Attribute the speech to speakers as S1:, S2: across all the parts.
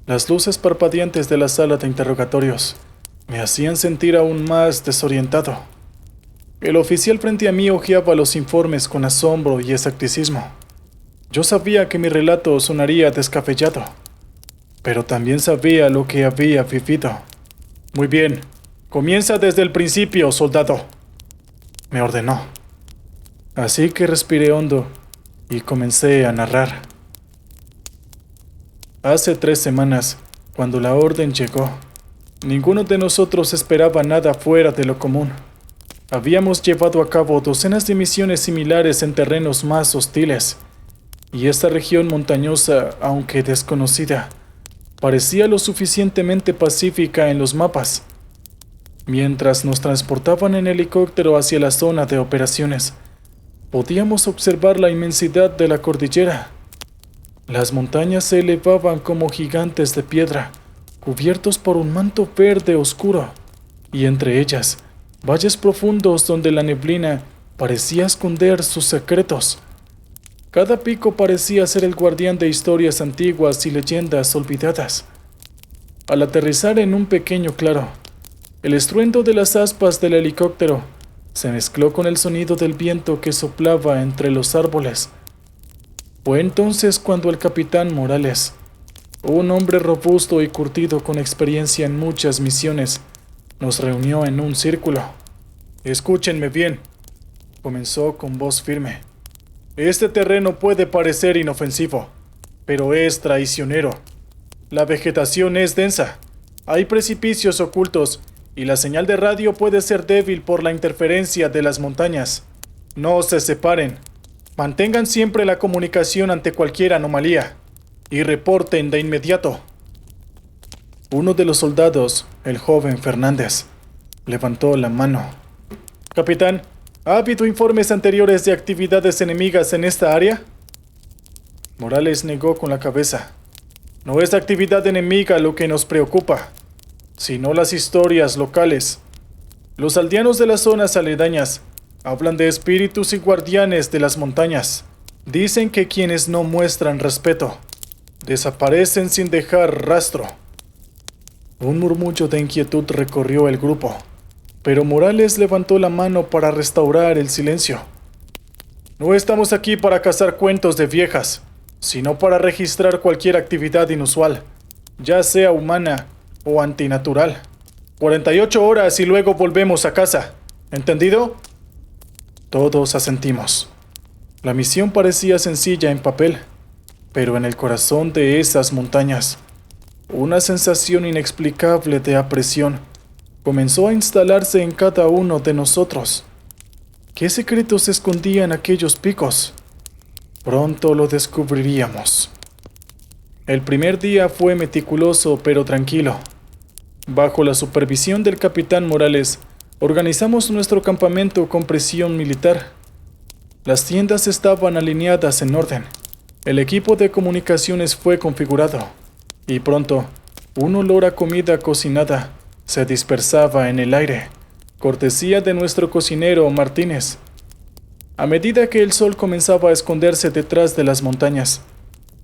S1: Las luces parpadeantes de la sala de interrogatorios me hacían sentir aún más desorientado. El oficial frente a mí hojeaba los informes con asombro y escepticismo. Yo sabía que mi relato sonaría descabellado, pero también sabía lo que había vivido. Muy bien, comienza desde el principio, soldado, me ordenó. Así que respiré hondo y comencé a narrar. Hace 3 semanas, cuando la orden llegó, ninguno de nosotros esperaba nada fuera de lo común. Habíamos llevado a cabo docenas de misiones similares en terrenos más hostiles, y esta región montañosa, aunque desconocida, parecía lo suficientemente pacífica en los mapas. Mientras nos transportaban en helicóptero hacia la zona de operaciones, podíamos observar la inmensidad de la cordillera. Las montañas se elevaban como gigantes de piedra, cubiertos por un manto verde oscuro, y entre ellas, valles profundos donde la neblina parecía esconder sus secretos. Cada pico parecía ser el guardián de historias antiguas y leyendas olvidadas. Al aterrizar en un pequeño claro, el estruendo de las aspas del helicóptero se mezcló con el sonido del viento que soplaba entre los árboles. Fue entonces cuando el capitán Morales, un hombre robusto y curtido con experiencia en muchas misiones, nos reunió en un círculo. «Escúchenme bien», comenzó con voz firme. «Este terreno puede parecer inofensivo, pero es traicionero. La vegetación es densa, hay precipicios ocultos y la señal de radio puede ser débil por la interferencia de las montañas. No se separen. Mantengan siempre la comunicación ante cualquier anomalía y reporten de inmediato». Uno de los soldados, el joven Fernández, levantó la mano. «Capitán, ¿ha habido informes anteriores de actividades enemigas en esta área?». Morales negó con la cabeza. «No es actividad enemiga lo que nos preocupa, sino las historias locales. Los aldeanos de las zonas aledañas hablan de espíritus y guardianes de las montañas. Dicen que quienes no muestran respeto desaparecen sin dejar rastro». Un murmullo de inquietud recorrió el grupo, pero Morales levantó la mano para restaurar el silencio. «No estamos aquí para cazar cuentos de viejas, sino para registrar cualquier actividad inusual, ya sea humana o antinatural. 48 horas y luego volvemos a casa. ¿Entendido?». Todos asentimos. La misión parecía sencilla en papel, pero en el corazón de esas montañas, una sensación inexplicable de apresión comenzó a instalarse en cada uno de nosotros. ¿Qué secretos se escondían aquellos picos? Pronto lo descubriríamos. El primer día fue meticuloso pero tranquilo. Bajo la supervisión del capitán Morales, organizamos nuestro campamento con presión militar. Las tiendas estaban alineadas en orden. El equipo de comunicaciones fue configurado. Y pronto, un olor a comida cocinada se dispersaba en el aire, cortesía de nuestro cocinero Martínez. A medida que el sol comenzaba a esconderse detrás de las montañas,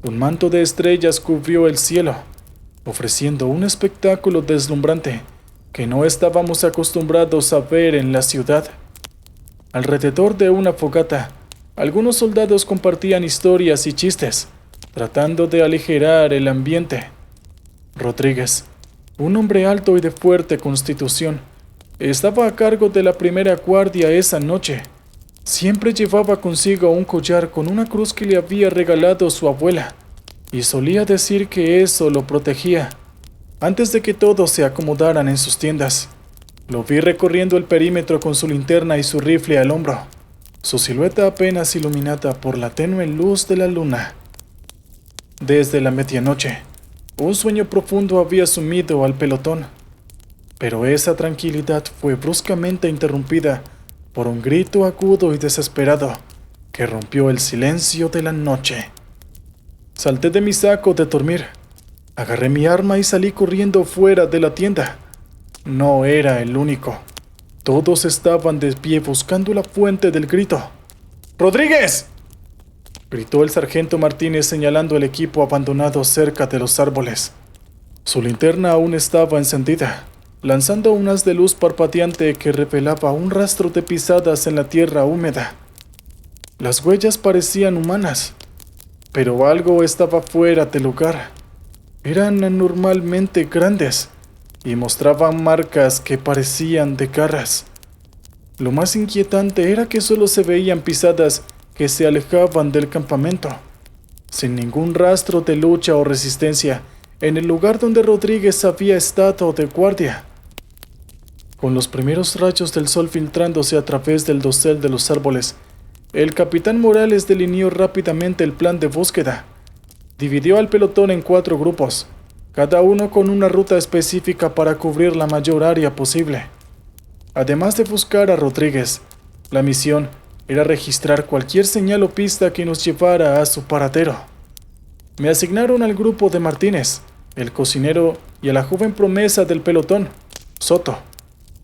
S1: un manto de estrellas cubrió el cielo, ofreciendo un espectáculo deslumbrante que no estábamos acostumbrados a ver en la ciudad. Alrededor de una fogata, algunos soldados compartían historias y chistes, tratando de aligerar el ambiente. Rodríguez, un hombre alto y de fuerte constitución, estaba a cargo de la primera guardia esa noche. Siempre llevaba consigo un collar con una cruz que le había regalado su abuela, y solía decir que eso lo protegía. Antes de que todos se acomodaran en sus tiendas, lo vi recorriendo el perímetro con su linterna y su rifle al hombro, su silueta apenas iluminada por la tenue luz de la luna. Desde la medianoche, un sueño profundo había sumido al pelotón, pero esa tranquilidad fue bruscamente interrumpida por un grito agudo y desesperado que rompió el silencio de la noche. Salté de mi saco de dormir, agarré mi arma y salí corriendo fuera de la tienda. No era el único. Todos estaban de pie buscando la fuente del grito. «¡Rodríguez!», gritó el sargento Martínez señalando el equipo abandonado cerca de los árboles. Su linterna aún estaba encendida, lanzando un haz de luz parpadeante que revelaba un rastro de pisadas en la tierra húmeda. Las huellas parecían humanas, pero algo estaba fuera de lugar. Eran anormalmente grandes y mostraban marcas que parecían de garras. Lo más inquietante era que solo se veían pisadas que se alejaban del campamento, sin ningún rastro de lucha o resistencia en el lugar donde Rodríguez había estado de guardia. Con los primeros rayos del sol filtrándose a través del dosel de los árboles, el capitán Morales delineó rápidamente el plan de búsqueda. Dividió al pelotón en 4 grupos, cada uno con una ruta específica para cubrir la mayor área posible. Además de buscar a Rodríguez, la misión era registrar cualquier señal o pista que nos llevara a su paradero. Me asignaron al grupo de Martínez, el cocinero, y a la joven promesa del pelotón, Soto,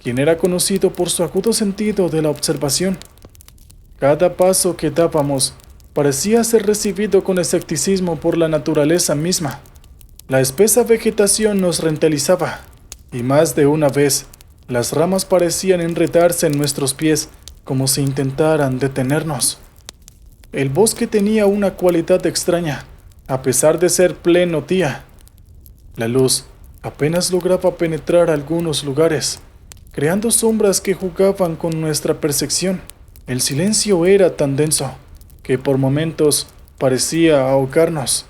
S1: quien era conocido por su agudo sentido de la observación. Cada paso que dábamos parecía ser recibido con escepticismo por la naturaleza misma. La espesa vegetación nos rentalizaba, y más de una vez, las ramas parecían enredarse en nuestros pies como si intentaran detenernos. El bosque tenía una cualidad extraña, a pesar de ser pleno día. La luz apenas lograba penetrar algunos lugares, creando sombras que jugaban con nuestra percepción. El silencio era tan denso que por momentos parecía ahogarnos.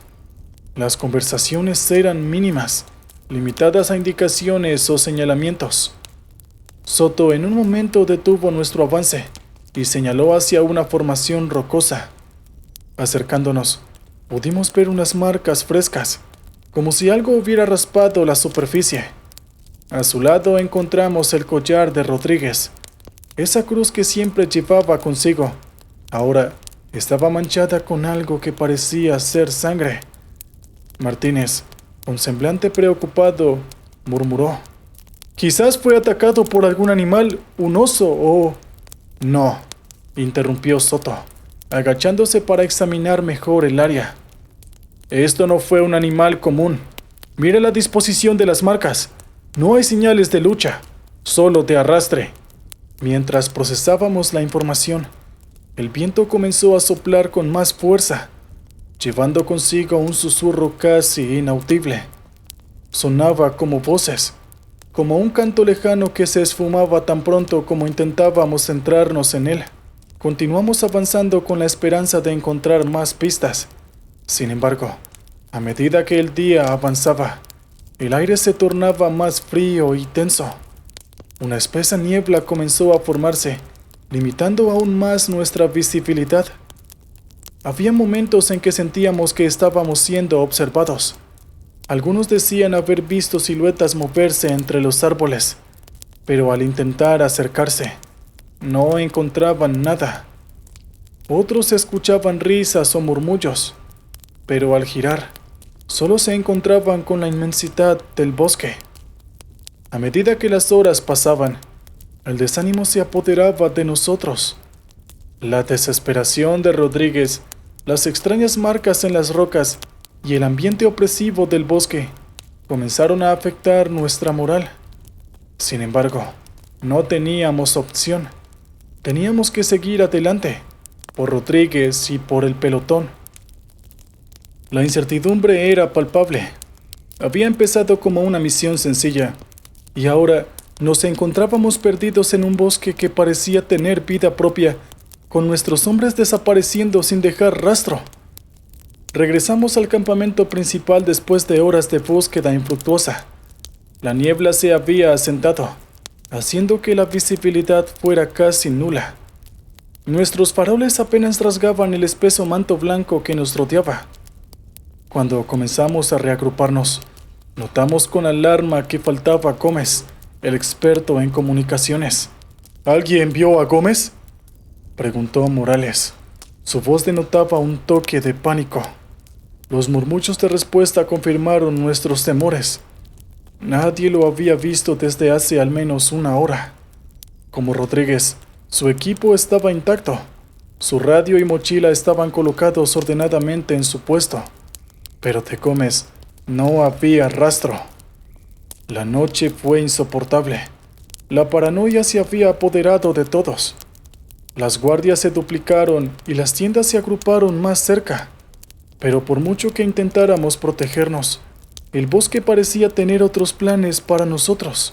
S1: Las conversaciones eran mínimas, limitadas a indicaciones o señalamientos. Soto en un momento detuvo nuestro avance y señaló hacia una formación rocosa. Acercándonos, pudimos ver unas marcas frescas, como si algo hubiera raspado la superficie. A su lado encontramos el collar de Rodríguez. Esa cruz que siempre llevaba consigo, ahora estaba manchada con algo que parecía ser sangre. Martínez, con semblante preocupado, murmuró: «Quizás fue atacado por algún animal, un oso o...». «No», interrumpió Soto, agachándose para examinar mejor el área. «Esto no fue un animal común. Mira la disposición de las marcas. No hay señales de lucha, solo de arrastre». Mientras procesábamos la información, el viento comenzó a soplar con más fuerza, llevando consigo un susurro casi inaudible. Sonaba como voces, como un canto lejano que se esfumaba tan pronto como intentábamos centrarnos en él. Continuamos avanzando con la esperanza de encontrar más pistas. Sin embargo, a medida que el día avanzaba, el aire se tornaba más frío y tenso. Una espesa niebla comenzó a formarse, limitando aún más nuestra visibilidad. Había momentos en que sentíamos que estábamos siendo observados. Algunos decían haber visto siluetas moverse entre los árboles, pero al intentar acercarse, no encontraban nada. Otros escuchaban risas o murmullos, pero al girar, solo se encontraban con la inmensidad del bosque. A medida que las horas pasaban, el desánimo se apoderaba de nosotros. La desesperación de Rodríguez, las extrañas marcas en las rocas y el ambiente opresivo del bosque comenzaron a afectar nuestra moral. Sin embargo, no teníamos opción. Teníamos que seguir adelante, por Rodríguez y por el pelotón. La incertidumbre era palpable. Había empezado como una misión sencilla, y ahora nos encontrábamos perdidos en un bosque que parecía tener vida propia, con nuestros hombres desapareciendo sin dejar rastro. Regresamos al campamento principal después de horas de búsqueda infructuosa. La niebla se había asentado, haciendo que la visibilidad fuera casi nula. Nuestros faroles apenas rasgaban el espeso manto blanco que nos rodeaba. Cuando comenzamos a reagruparnos, notamos con alarma que faltaba Gómez, el experto en comunicaciones. ¿Alguien vio a Gómez?, preguntó Morales. Su voz denotaba un toque de pánico. Los murmullos de respuesta confirmaron nuestros temores. Nadie lo había visto desde hace al menos una hora. Como Rodríguez, su equipo estaba intacto. Su radio y mochila estaban colocados ordenadamente en su puesto. Pero de Gómez no había rastro. La noche fue insoportable. La paranoia se había apoderado de todos. Las guardias se duplicaron y las tiendas se agruparon más cerca. Pero por mucho que intentáramos protegernos, el bosque parecía tener otros planes para nosotros.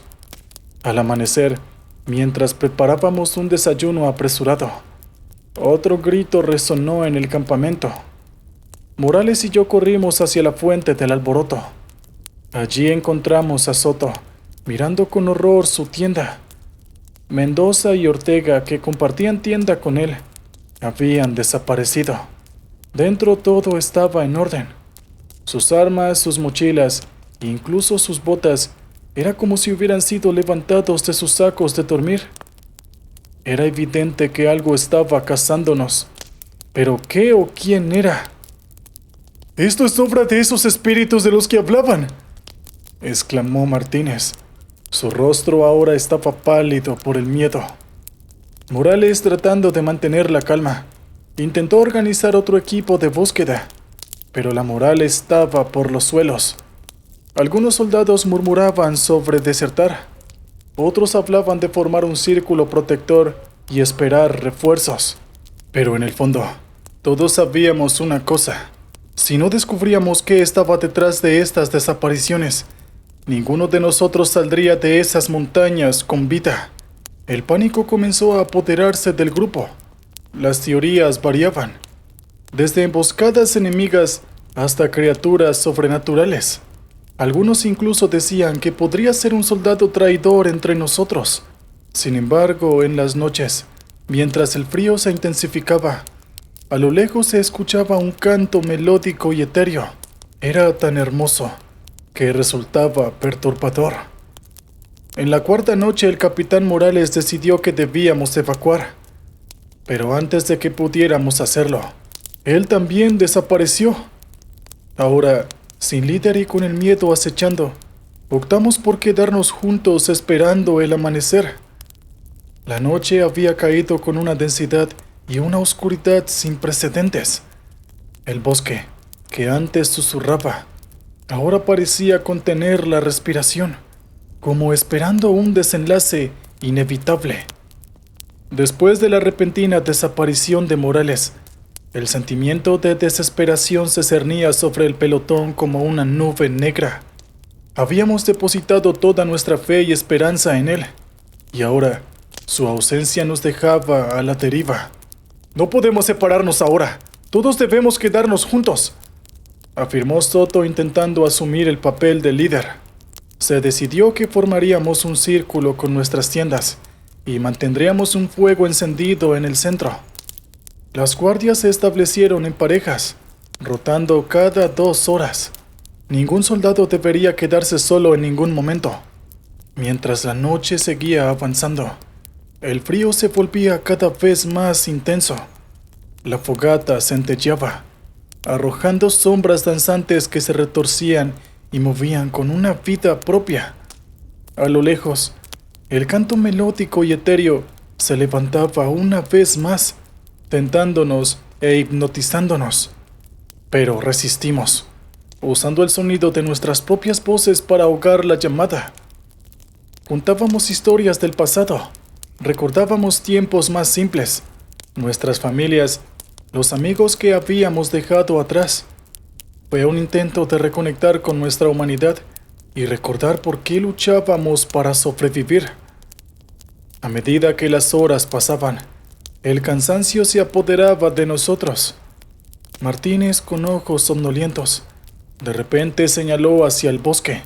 S1: Al amanecer, mientras preparábamos un desayuno apresurado, otro grito resonó en el campamento. Morales y yo corrimos hacia la fuente del alboroto. Allí encontramos a Soto, mirando con horror su tienda. Mendoza y Ortega, que compartían tienda con él, habían desaparecido. Dentro todo estaba en orden. Sus armas, sus mochilas, incluso sus botas, era como si hubieran sido levantados de sus sacos de dormir. Era evidente que algo estaba cazándonos. ¿Pero qué o quién era? «Esto es obra de esos espíritus de los que hablaban», exclamó Martínez. Su rostro ahora estaba pálido por el miedo. Morales, tratando de mantener la calma, intentó organizar otro equipo de búsqueda, pero la moral estaba por los suelos. Algunos soldados murmuraban sobre desertar. Otros hablaban de formar un círculo protector y esperar refuerzos. Pero en el fondo, todos sabíamos una cosa. Si no descubríamos qué estaba detrás de estas desapariciones, ninguno de nosotros saldría de esas montañas con vida. El pánico comenzó a apoderarse del grupo. Las teorías variaban, desde emboscadas enemigas hasta criaturas sobrenaturales. Algunos incluso decían que podría ser un soldado traidor entre nosotros. Sin embargo, en las noches, mientras el frío se intensificaba, a lo lejos se escuchaba un canto melódico y etéreo. Era tan hermoso que resultaba perturbador. En la cuarta noche, el capitán Morales decidió que debíamos evacuar. Pero antes de que pudiéramos hacerlo, él también desapareció. Ahora, sin líder y con el miedo acechando, optamos por quedarnos juntos esperando el amanecer. La noche había caído con una densidad y una oscuridad sin precedentes. El bosque, que antes susurraba, ahora parecía contener la respiración, como esperando un desenlace inevitable. Después de la repentina desaparición de Morales, el sentimiento de desesperación se cernía sobre el pelotón como una nube negra. Habíamos depositado toda nuestra fe y esperanza en él, y ahora su ausencia nos dejaba a la deriva. «No podemos separarnos ahora. Todos debemos quedarnos juntos», afirmó Soto, intentando asumir el papel de líder. Se decidió que formaríamos un círculo con nuestras tiendas y mantendríamos un fuego encendido en el centro. Las guardias se establecieron en parejas, rotando cada 2 horas. Ningún soldado debería quedarse solo en ningún momento. Mientras la noche seguía avanzando, el frío se volvía cada vez más intenso. La fogata centelleaba, arrojando sombras danzantes que se retorcían y movían con una vida propia. A lo lejos, el canto melódico y etéreo se levantaba una vez más, tentándonos e hipnotizándonos. Pero resistimos, usando el sonido de nuestras propias voces para ahogar la llamada. Contábamos historias del pasado, recordábamos tiempos más simples, nuestras familias, los amigos que habíamos dejado atrás. Fue un intento de reconectar con nuestra humanidad y recordar por qué luchábamos para sobrevivir. A medida que las horas pasaban, el cansancio se apoderaba de nosotros. Martínez, con ojos somnolientos, de repente señaló hacia el bosque.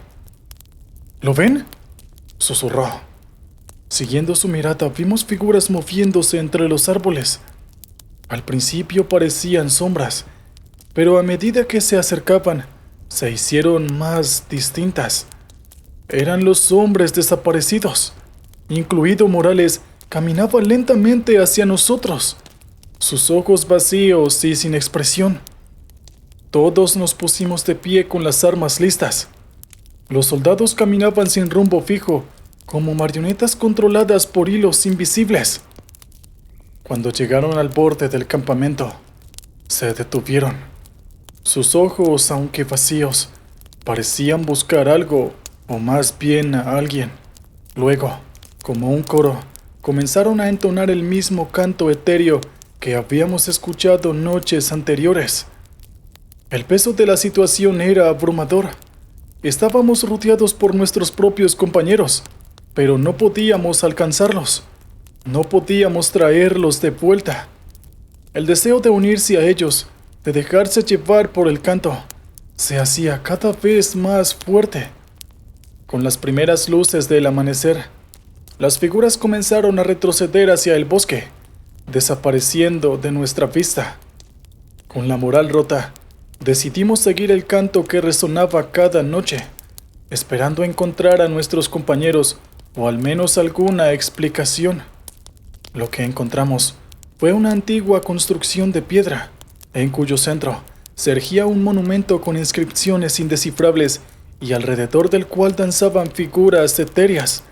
S1: «¿Lo ven?», susurró. Siguiendo su mirada, vimos figuras moviéndose entre los árboles. Al principio parecían sombras, pero a medida que se acercaban, se hicieron más distintas. Eran los hombres desaparecidos. Incluido Morales, caminaba lentamente hacia nosotros, sus ojos vacíos y sin expresión. Todos nos pusimos de pie con las armas listas. Los soldados caminaban sin rumbo fijo, como marionetas controladas por hilos invisibles. Cuando llegaron al borde del campamento, se detuvieron. Sus ojos, aunque vacíos, parecían buscar algo o más bien a alguien. Luego, como un coro, comenzaron a entonar el mismo canto etéreo que habíamos escuchado noches anteriores. El peso de la situación era abrumador. Estábamos rodeados por nuestros propios compañeros, pero no podíamos alcanzarlos. No podíamos traerlos de vuelta. El deseo de unirse a ellos, de dejarse llevar por el canto, se hacía cada vez más fuerte. Con las primeras luces del amanecer, las figuras comenzaron a retroceder hacia el bosque, desapareciendo de nuestra vista. Con la moral rota, decidimos seguir el canto que resonaba cada noche, esperando encontrar a nuestros compañeros o al menos alguna explicación. Lo que encontramos fue una antigua construcción de piedra, en cuyo centro se erguía un monumento con inscripciones indescifrables y alrededor del cual danzaban figuras etéreas,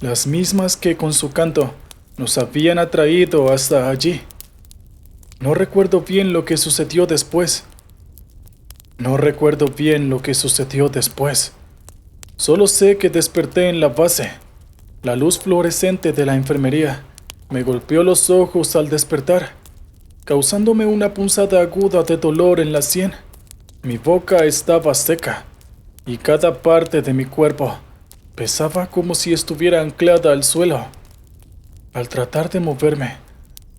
S1: las mismas que con su canto nos habían atraído hasta allí. No recuerdo bien lo que sucedió después. Solo sé que desperté en la base. La luz fluorescente de la enfermería me golpeó los ojos al despertar, causándome una punzada aguda de dolor en la sien. Mi boca estaba seca y cada parte de mi cuerpo pesaba como si estuviera anclada al suelo. Al tratar de moverme,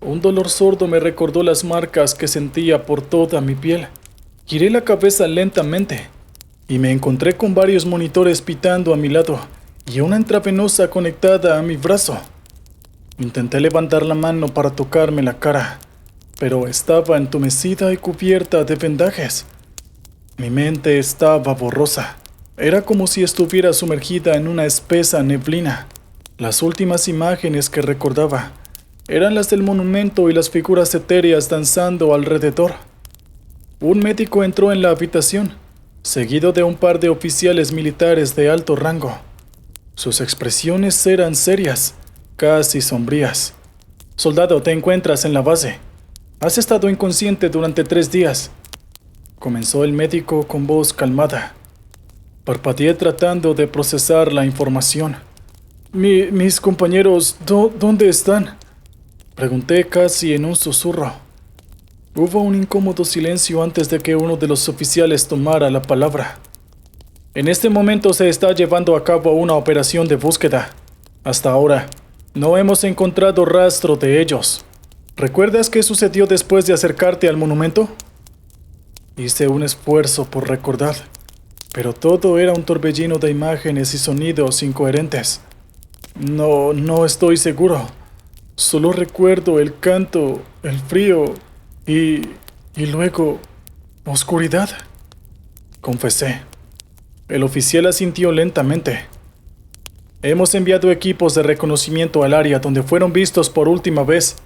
S1: un dolor sordo me recordó las marcas que sentía por toda mi piel. Giré la cabeza lentamente y me encontré con varios monitores pitando a mi lado y una intravenosa conectada a mi brazo. Intenté levantar la mano para tocarme la cara, pero estaba entumecida y cubierta de vendajes. Mi mente estaba borrosa. Era como si estuviera sumergida en una espesa neblina. Las últimas imágenes que recordaba eran las del monumento y las figuras etéreas danzando alrededor. Un médico entró en la habitación, seguido de un par de oficiales militares de alto rango. Sus expresiones eran serias, casi sombrías. «Soldado, te encuentras en la base. Has estado inconsciente durante 3 días», comenzó el médico con voz calmada. Parpadeé tratando de procesar la información. Mis compañeros, ¿dónde están?», pregunté casi en un susurro. Hubo un incómodo silencio antes de que uno de los oficiales tomara la palabra. «En este momento se está llevando a cabo una operación de búsqueda. Hasta ahora, no hemos encontrado rastro de ellos. ¿Recuerdas qué sucedió después de acercarte al monumento?». Hice un esfuerzo por recordar, pero todo era un torbellino de imágenes y sonidos incoherentes. No estoy seguro. Solo recuerdo el canto, el frío y luego oscuridad, confesé. El oficial asintió lentamente. «Hemos enviado equipos de reconocimiento al área donde fueron vistos por última vez.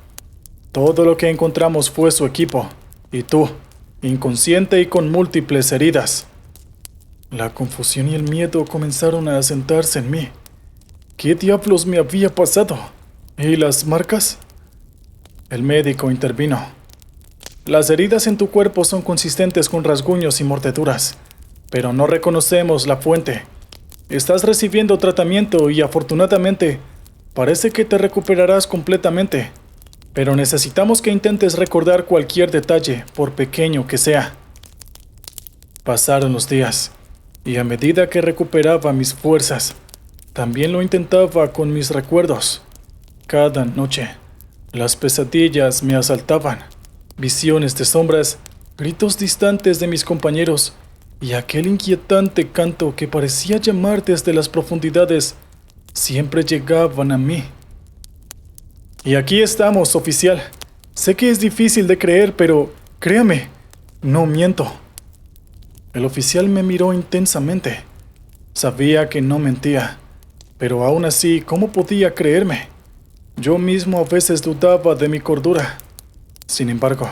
S1: Todo lo que encontramos fue su equipo, y tú, inconsciente y con múltiples heridas». La confusión y el miedo comenzaron a asentarse en mí. ¿Qué diablos me había pasado? ¿Y las marcas? El médico intervino. «Las heridas en tu cuerpo son consistentes con rasguños y mordeduras, pero no reconocemos la fuente. Estás recibiendo tratamiento y afortunadamente parece que te recuperarás completamente, pero necesitamos que intentes recordar cualquier detalle, por pequeño que sea». Pasaron los días, y a medida que recuperaba mis fuerzas, también lo intentaba con mis recuerdos. Cada noche, las pesadillas me asaltaban, visiones de sombras, gritos distantes de mis compañeros y aquel inquietante canto que parecía llamar desde las profundidades siempre llegaban a mí. «Y aquí estamos, oficial. Sé que es difícil de creer, pero créame, no miento». El oficial me miró intensamente. Sabía que no mentía, pero aún así, ¿cómo podía creerme? Yo mismo a veces dudaba de mi cordura. Sin embargo,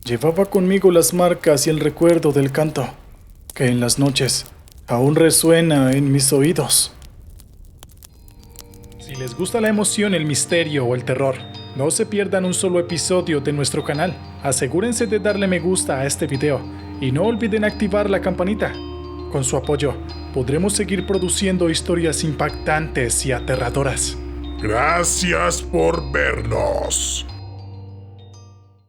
S1: llevaba conmigo las marcas y el recuerdo del canto, que en las noches aún resuena en mis oídos. Si les gusta la emoción, el misterio o el terror, no se pierdan un solo episodio de nuestro canal. Asegúrense de darle me gusta a este video y no olviden activar la campanita. Con su apoyo, podremos seguir produciendo historias impactantes y aterradoras.
S2: Gracias por vernos.